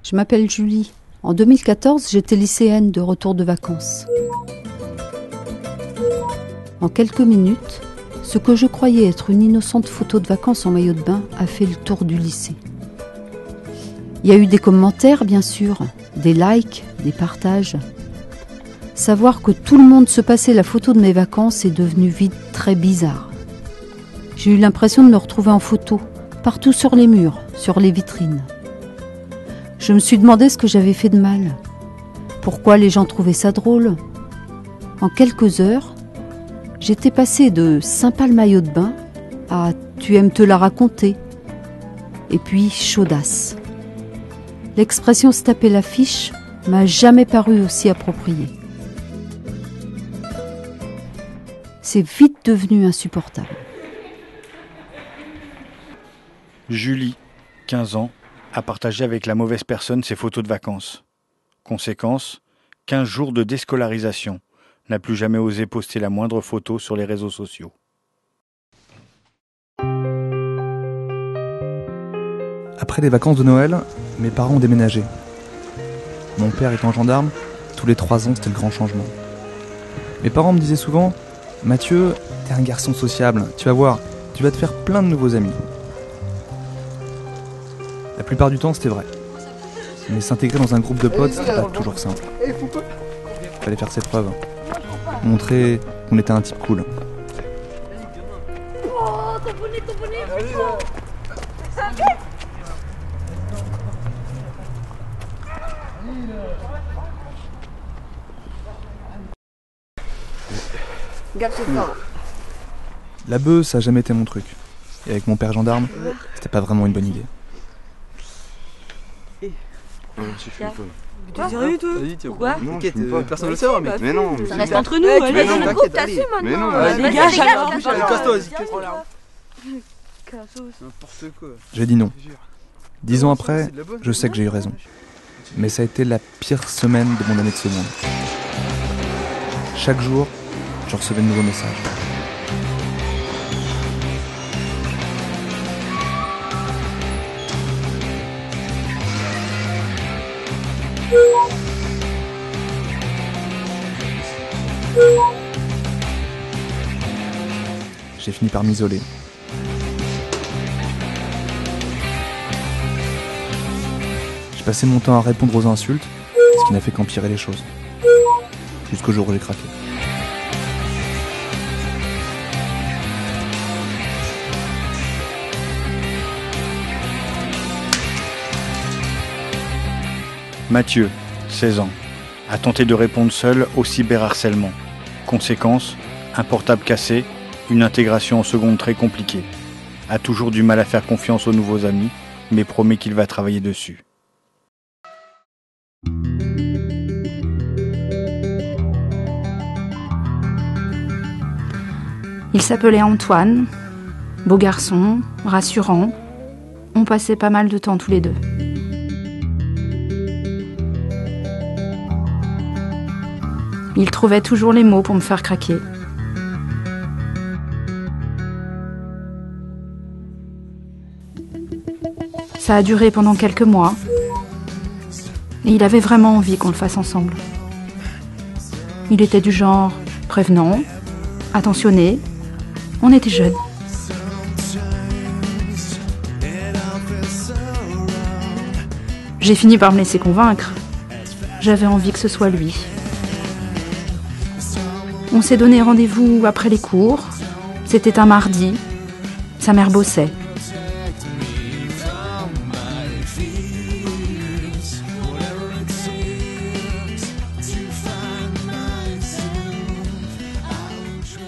Je m'appelle Julie. En 2014, j'étais lycéenne de retour de vacances. En quelques minutes, ce que je croyais être une innocente photo de vacances en maillot de bain a fait le tour du lycée. Il y a eu des commentaires, bien sûr, des likes, des partages. Savoir que tout le monde se passait la photo de mes vacances est devenu vite très bizarre. J'ai eu l'impression de me retrouver en photo, partout sur les murs, sur les vitrines. Je me suis demandé ce que j'avais fait de mal. Pourquoi les gens trouvaient ça drôle ? En quelques heures, j'étais passée de sympa le maillot de bain à tu aimes te la raconter. Et puis chaudasse. L'expression se taper l'affiche m'a jamais paru aussi appropriée. C'est vite devenu insupportable. Julie, 15 ans, a partagé avec la mauvaise personne ses photos de vacances. Conséquence, 15 jours de déscolarisation. N'a plus jamais osé poster la moindre photo sur les réseaux sociaux. Après les vacances de Noël, mes parents ont déménagé. Mon père étant gendarme, tous les 3 ans c'était le grand changement. Mes parents me disaient souvent « Mathieu, t'es un garçon sociable, tu vas voir, tu vas te faire plein de nouveaux amis. » La plupart du temps c'était vrai. Mais s'intégrer dans un groupe de potes, c'était pas toujours simple. Fallait faire ses preuves. Montrer qu'on était un type cool. La beuh, ça a jamais été mon truc. Et avec mon père gendarme, c'était pas vraiment une bonne idée. T'es sérieux toi? Vas-y, tiens. Pourquoi? Non, t'inquiète, personne ne le saura, mec. Mais non, Ça reste entre nous, allez, mais non, le groupe, t'inquiète, t'assumes allez. maintenant. Mais non, Dégage, alors. Casse-toi, vas-y, Cassos. n'importe quoi. J'ai dit non. 10 ans après, je sais que j'ai eu raison. Mais ça a été la pire semaine de mon année de seconde. Chaque jour, je recevais de nouveaux messages. J'ai fini par m'isoler. J'ai passé mon temps à répondre aux insultes, ce qui n'a fait qu'empirer les choses. Jusqu'au jour où j'ai craqué. Mathieu, 16 ans, a tenté de répondre seul au cyberharcèlement. Conséquence, un portable cassé, une intégration en seconde très compliquée. A toujours du mal à faire confiance aux nouveaux amis, mais promet qu'il va travailler dessus. Il s'appelait Antoine, beau garçon, rassurant. On passait pas mal de temps tous les deux. Il trouvait toujours les mots pour me faire craquer. Ça a duré pendant quelques mois. Et il avait vraiment envie qu'on le fasse ensemble. Il était du genre prévenant, attentionné. On était jeunes. J'ai fini par me laisser convaincre. J'avais envie que ce soit lui. On s'est donné rendez-vous après les cours. C'était un mardi. Sa mère bossait.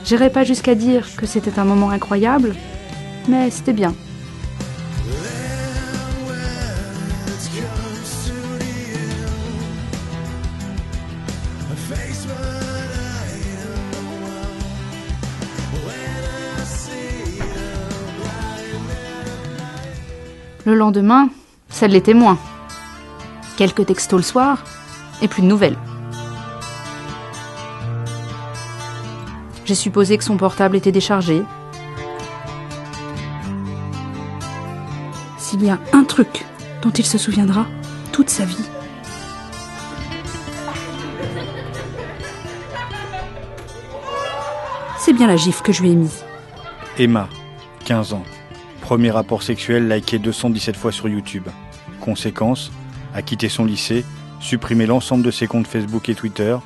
J'irai pas jusqu'à dire que c'était un moment incroyable, mais c'était bien. Le lendemain, ça l'était moins. Quelques textos le soir, et plus de nouvelles. J'ai supposé que son portable était déchargé. S'il y a un truc dont il se souviendra, toute sa vie. C'est bien la gifle que je lui ai mise. Emma, 15 ans. Premier rapport sexuel liké 217 fois sur YouTube. Conséquence, a quitté son lycée, supprimé l'ensemble de ses comptes Facebook et Twitter,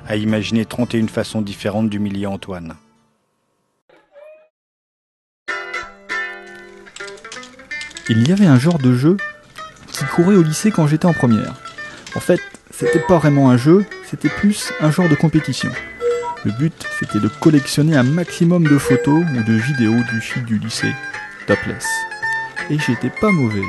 a imaginé 31 façons différentes d'humilier Antoine. Il y avait un genre de jeu qui courait au lycée quand j'étais en première. En fait, c'était pas vraiment un jeu, c'était plus un genre de compétition. Le but, c'était de collectionner un maximum de photos ou de vidéos du filles du lycée, topless. Et j'étais pas mauvais.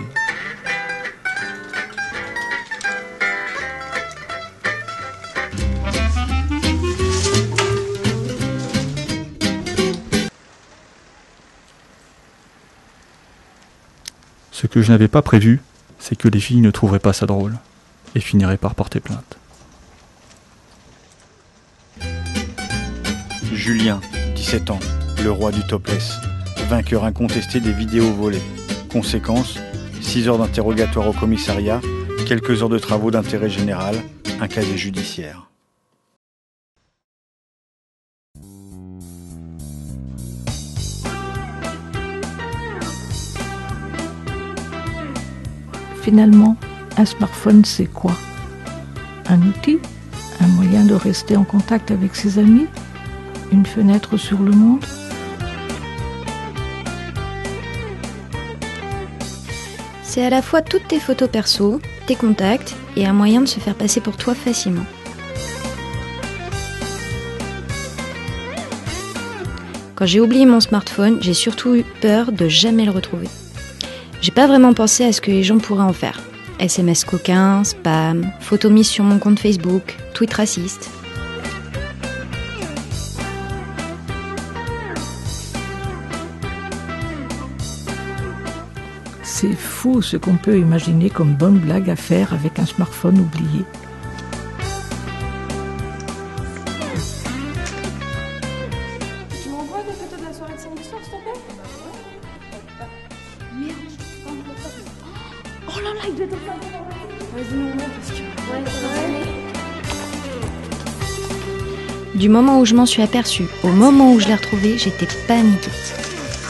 Ce que je n'avais pas prévu, c'est que les filles ne trouveraient pas ça drôle et finiraient par porter plainte. Julien, 17 ans, le roi du topless, vainqueur incontesté des vidéos volées. Conséquence, 6 heures d'interrogatoire au commissariat, quelques heures de travaux d'intérêt général, un casier judiciaire. Finalement, un smartphone, c'est quoi? Un outil? Un moyen de rester en contact avec ses amis? Une fenêtre sur le monde? C'est à la fois toutes tes photos perso, tes contacts et un moyen de se faire passer pour toi facilement. Quand j'ai oublié mon smartphone, j'ai surtout eu peur de jamais le retrouver. J'ai pas vraiment pensé à ce que les gens pourraient en faire. SMS coquins, spam, photos mises sur mon compte Facebook, tweets racistes. C'est fou ce qu'on peut imaginer comme bonne blague à faire avec un smartphone oublié. Tu m'envoies des photos de la soirée de samedi soir, s'il te plaît? Merde, oh là là, il doit être en train de... Vas-y, non, parce que... Du moment où je m'en suis aperçue au moment où je l'ai retrouvé, j'étais paniquée.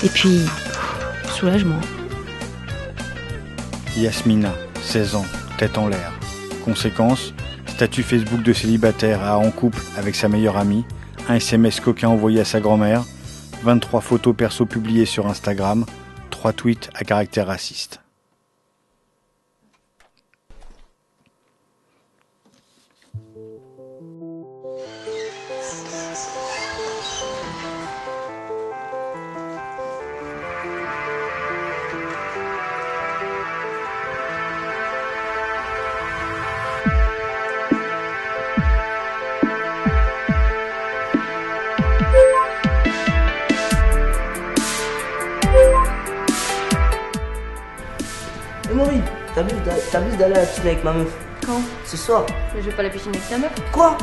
Et puis, soulagement. Yasmina, 16 ans, tête en l'air. Conséquence, statut Facebook de célibataire à en couple avec sa meilleure amie, un SMS coquin envoyé à sa grand-mère, 23 photos perso publiées sur Instagram, 3 tweets à caractère raciste. Eh Maurice, t'abuses d'aller à la piscine avec ma meuf. Quand? Ce soir. Mais je vais pas à la piscine avec ta meuf. Quoi?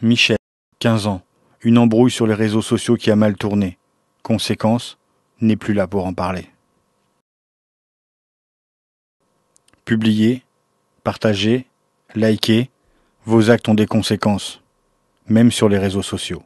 Michel, 15 ans, une embrouille sur les réseaux sociaux qui a mal tourné. Conséquence, n'est plus là pour en parler. Publiez, partagez, likez, vos actes ont des conséquences, même sur les réseaux sociaux.